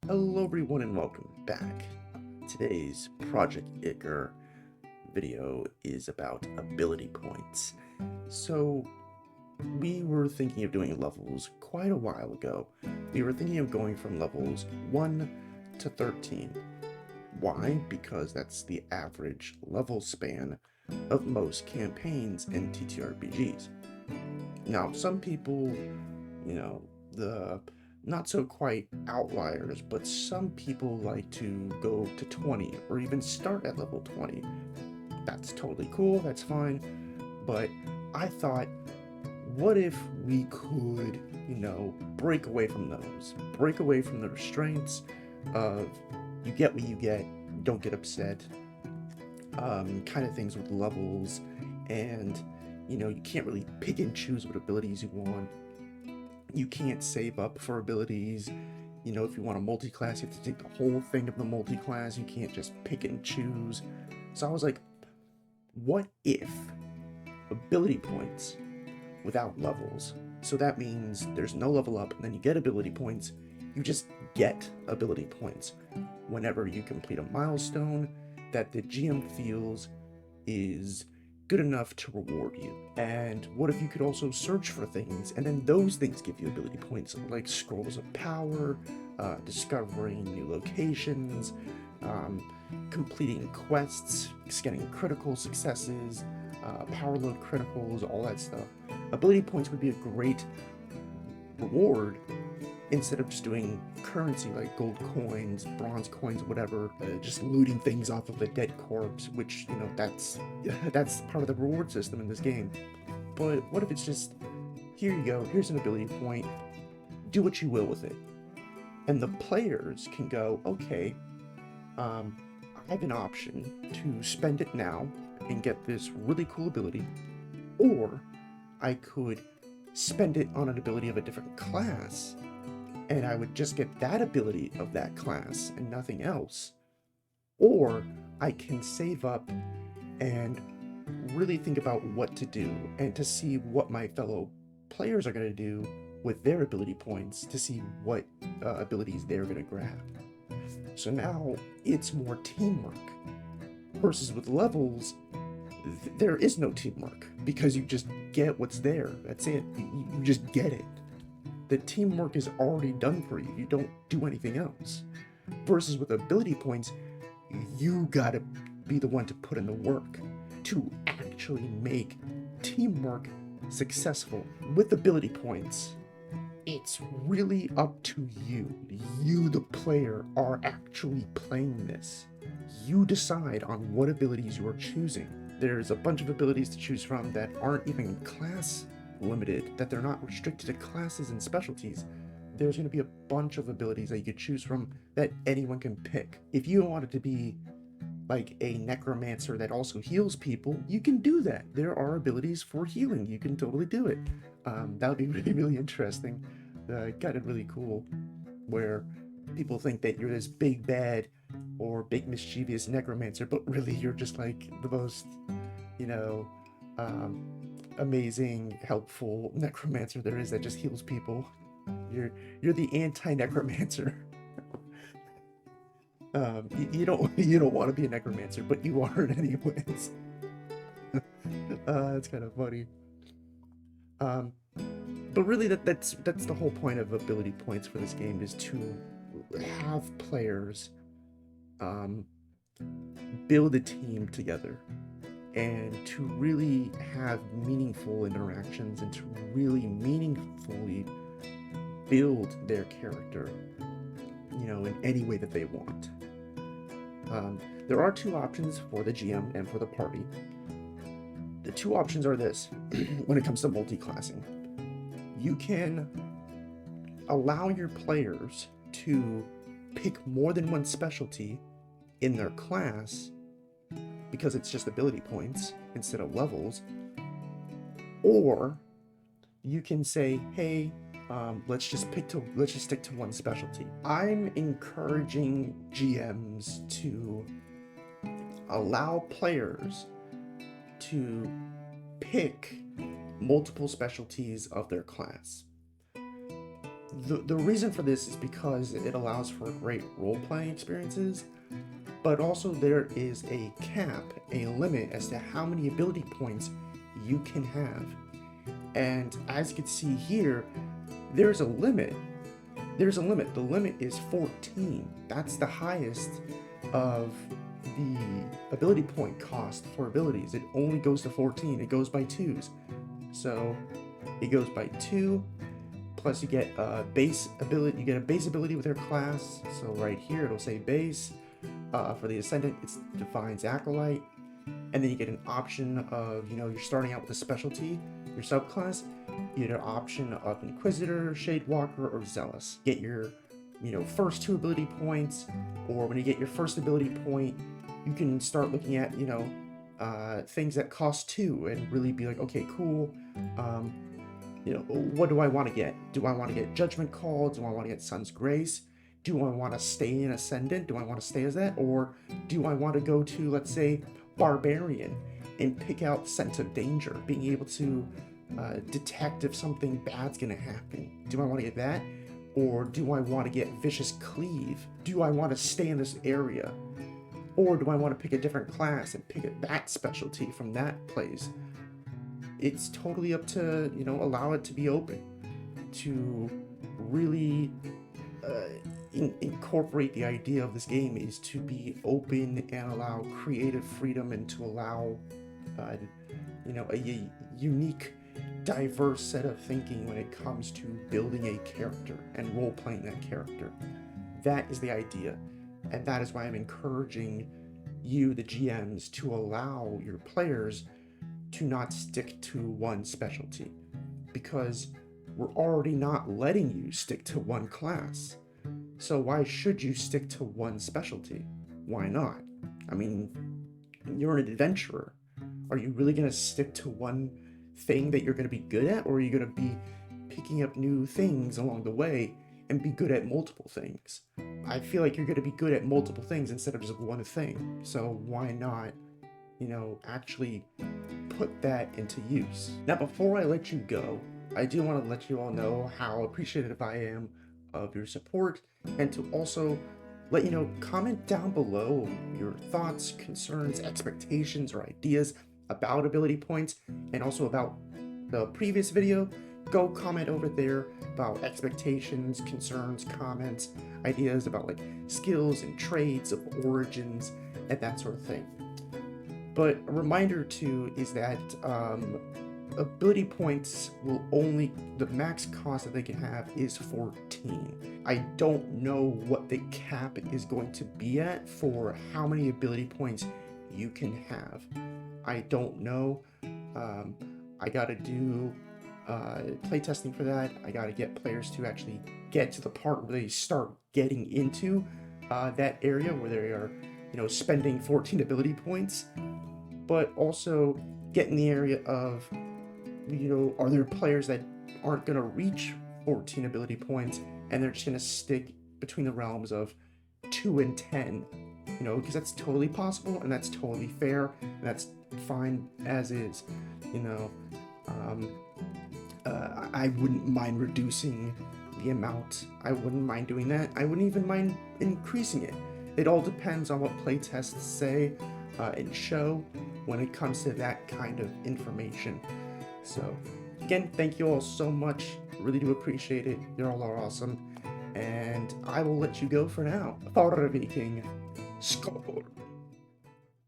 Hello everyone and welcome back. Today's Project Ichor video is about ability points. So we were thinking of doing levels quite a while ago. We were thinking of going from levels 1 to 13. Why? Because that's the average level span of most campaigns in TTRPGs. Now, some people, the not so quite outliers, but some people like to go to 20 or even start at level 20. That's totally cool, that's fine. But I thought, what if we could, break away from those? Break away from the restraints of you get what you get, don't get upset, kind of things with levels, and you can't really pick and choose what abilities you want. You can't save up for abilities. If you want a multi-class, you have to take the whole thing of the multi-class. You can't just pick and choose. So I was like, what if ability points without levels? So that means there's no level up, and then you get ability points. You just get ability points whenever you complete a milestone that the GM feels is good enough to reward you. And what if you could also search for things, and then those things give you ability points, like scrolls of power, discovering new locations, completing quests, getting critical successes, power load criticals, all that stuff. Ability points would be a great reward instead of just doing currency like gold coins, bronze coins, whatever, just looting things off of a dead corpse, which, that's part of the reward system in this game. But what if it's just, here you go, here's an ability point, do what you will with it. And the players can go, okay, I have an option to spend it now and get this really cool ability, or I could spend it on an ability of a different class, and I would just get that ability of that class and nothing else. Or I can save up and really think about what to do and to see what my fellow players are going to do with their ability points to see what abilities they're going to grab. So now it's more teamwork. Versus with levels, there is no teamwork because you just get what's there. That's it. You just get it. The teamwork is already done for you. You don't do anything else. Versus with ability points, you gotta be the one to put in the work to actually make teamwork successful. With ability points, it's really up to you. You, the player, are actually playing this. You decide on what abilities you are choosing. There's a bunch of abilities to choose from that aren't even class limited, that they're not restricted to classes and specialties. There's going to be a bunch of abilities that you could choose from that anyone can pick. If you wanted to be like a necromancer that also heals people, you can do that. There are abilities for healing. You can totally do it. That would be really, really interesting. Kind of really cool, where people think that you're this big bad or big mischievous necromancer, but really you're just like the most, amazing, helpful necromancer there is that just heals people. You're the anti-necromancer. You don't want to be a necromancer, but you are it anyways. It's kind of funny. But really, that's the whole point of ability points for this game, is to have players build a team together and to really have meaningful interactions and to really meaningfully build their character, in any way that they want. There are two options for the GM and for the party. The two options are this: when it comes to multi-classing, you can allow your players to pick more than one specialty in their class because it's just ability points instead of levels. Or you can say, hey, let's just stick to one specialty. I'm encouraging GMs to allow players to pick multiple specialties of their class. The reason for this is because it allows for great role-playing experiences, but also there is a cap, a limit as to how many ability points you can have. And as you can see here, there's a limit. There's a limit. The limit is 14. That's the highest of the ability point cost for abilities. It only goes to 14. It goes by twos. So it goes by 2, plus you get a base ability. You get a base ability with your class. So right here it'll say base. For the Ascendant, it defines Acolyte. And then you get an option of, you're starting out with a specialty, your subclass. You get an option of Inquisitor, Shadewalker, or Zealous. Get your, first 2 ability points, or when you get your first ability point, you can start looking at, things that cost 2 and really be like, okay, cool. What do I want to get? Do I want to get Judgment Call? Do I want to get Sun's Grace? Do I want to stay in Ascendant? Do I want to stay as that? Or do I want to go to, let's say, Barbarian and pick out Sense of Danger, being able to detect if something bad's going to happen? Do I want to get that? Or do I want to get Vicious Cleave? Do I want to stay in this area? Or do I want to pick a different class and pick that specialty from that place? It's totally up to, allow it to be open, to really incorporate the idea of this game is to be open and allow creative freedom, and to allow, a unique, diverse set of thinking when it comes to building a character and role-playing that character. That is the idea, and that is why I'm encouraging you, the GMs, to allow your players to not stick to one specialty, because we're already not letting you stick to one class. So why should you stick to one specialty? Why not? I mean, you're an adventurer. Are you really going to stick to one thing that you're going to be good at, or are you going to be picking up new things along the way and be good at multiple things? I feel like you're going to be good at multiple things instead of just one thing. So why not, actually put that into use? Now, before I let you go, I do want to let you all know how appreciative I am of your support, and to also let you know, comment down below your thoughts, concerns, expectations, or ideas about ability points, and also about the previous video. Go comment over there about expectations, concerns, comments, ideas about like skills and traits of origins and that sort of thing. But a reminder too is that ability points will only, the max cost that they can have is 14. I don't know what the cap is going to be at for how many ability points you can have. I don't know. I gotta do playtesting for that. I gotta get players to actually get to the part where they start getting into that area where they are, spending 14 ability points, but also get in the area of, are there players that aren't going to reach 14 ability points and they're just going to stick between the realms of 2 and 10, because that's totally possible and that's totally fair and that's fine as is. I wouldn't mind reducing the amount. I wouldn't mind doing that. I wouldn't even mind increasing it. It all depends on what playtests say and show when it comes to that kind of information. So again, thank you all so much. Really do appreciate it. You all are awesome. And I will let you go for now. Fara, vikin. SKAL.